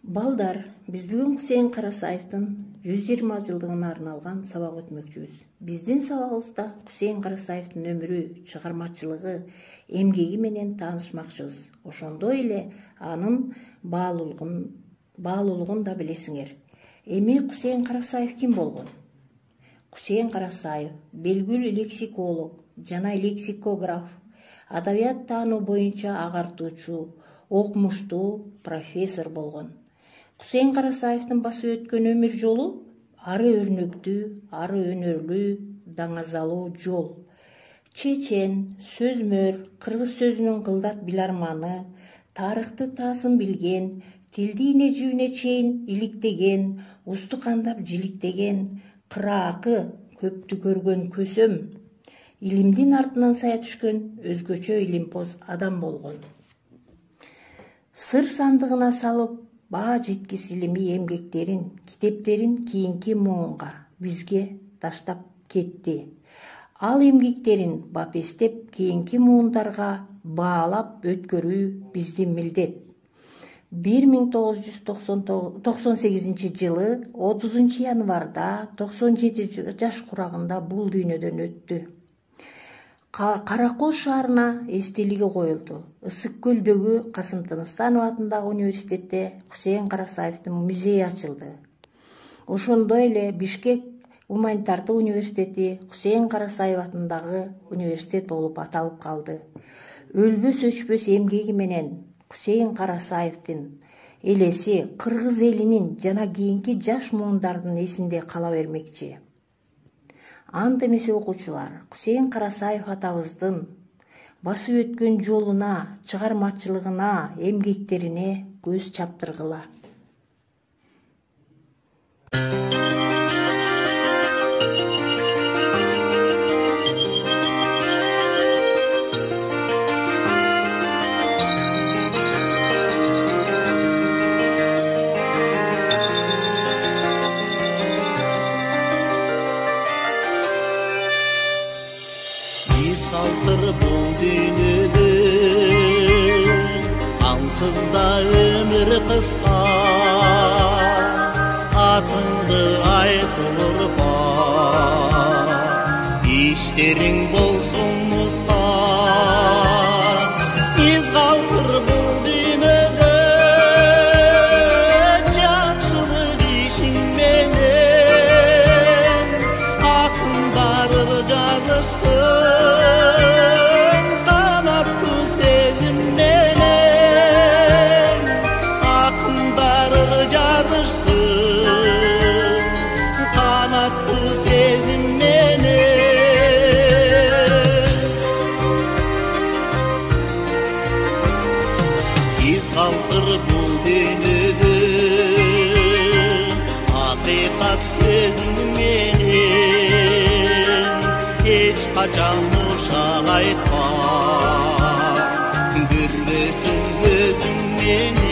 Балдар, биз бүгүн Кусейин Карасаевдин 120 жылдыгына арналган сабак өтмөкчүбүз. Биздин сабагыбызда Кусейин Карасаевдин өмүрү, чыгармачылыгы, эмгеги менен таанышмакчыбыз. Ошондой эле анын баалуулугун да билесиңер. Эми Кусейин Карасаев ким болгон? Кусейин Карасаев белгилүү лексиколог жана лексикограф, адабият таануу боюнча агартуучу, окумуштуу профессор болгон. Кусейин Карасаевдин басып өткөн өмүр жолу ары өрнөктүү, ары өнөрлүү, даңазалуу жол. Чечен, сөзмөр, кыргыз сөзүнүн кылдат биларманы, тарыхты таасын билген, тилди ине жибине чейин иликтеген, усту кандап жиликтеген, кыраакы көптү көргөн көсөм, илимдин артынан сая түшкөн өзгөчө илимпоз адам болгон. Сыр сандыгына салып, баа жеткис илимий эмгектерин, китептерин кийинки муунга, бизге таштап кетти. Ал эмгектерин бапестеп, кийинки муундарга баалап өткөрүү биздин милдет. 1998 жылы 30 январда 97 жаш курагында бул дүйнөдөн өттү. Каракол шаарына эстелиги коюлду. Ысык көлдөгү Касым Тыныстанов атындагы университетте Кусейин Карасаевдин музейи ачылды. Ошондой эле Бишкек гуманитардык университети Кусейин Карасаев атындагы университет болуп аталып калды. Өлбөс өчпөс эмгеги менен Кусейин Карасаевдин элеси кыргыз элинин жана кийинки жаш муундардын эсинде кала бермекчи. Ант эмес окуучулар, Кусейин Карасаев атабыздын басып өткөн жолуна, чыгармачылыгына, эмгектерине көз чаптыргыла. Бул дүйнөдө аңсызда өмүр кыска, атыңды айтылырба, иштериң болсун муска. Биз калтыр бул дүйнөдө жакшылык ишиң менен, акындар жазышсын. Калтыр бул дүйнөдө акыйкат сөзүң менен, эч качан ушак айтпа, көрбөсүң өзүң менен.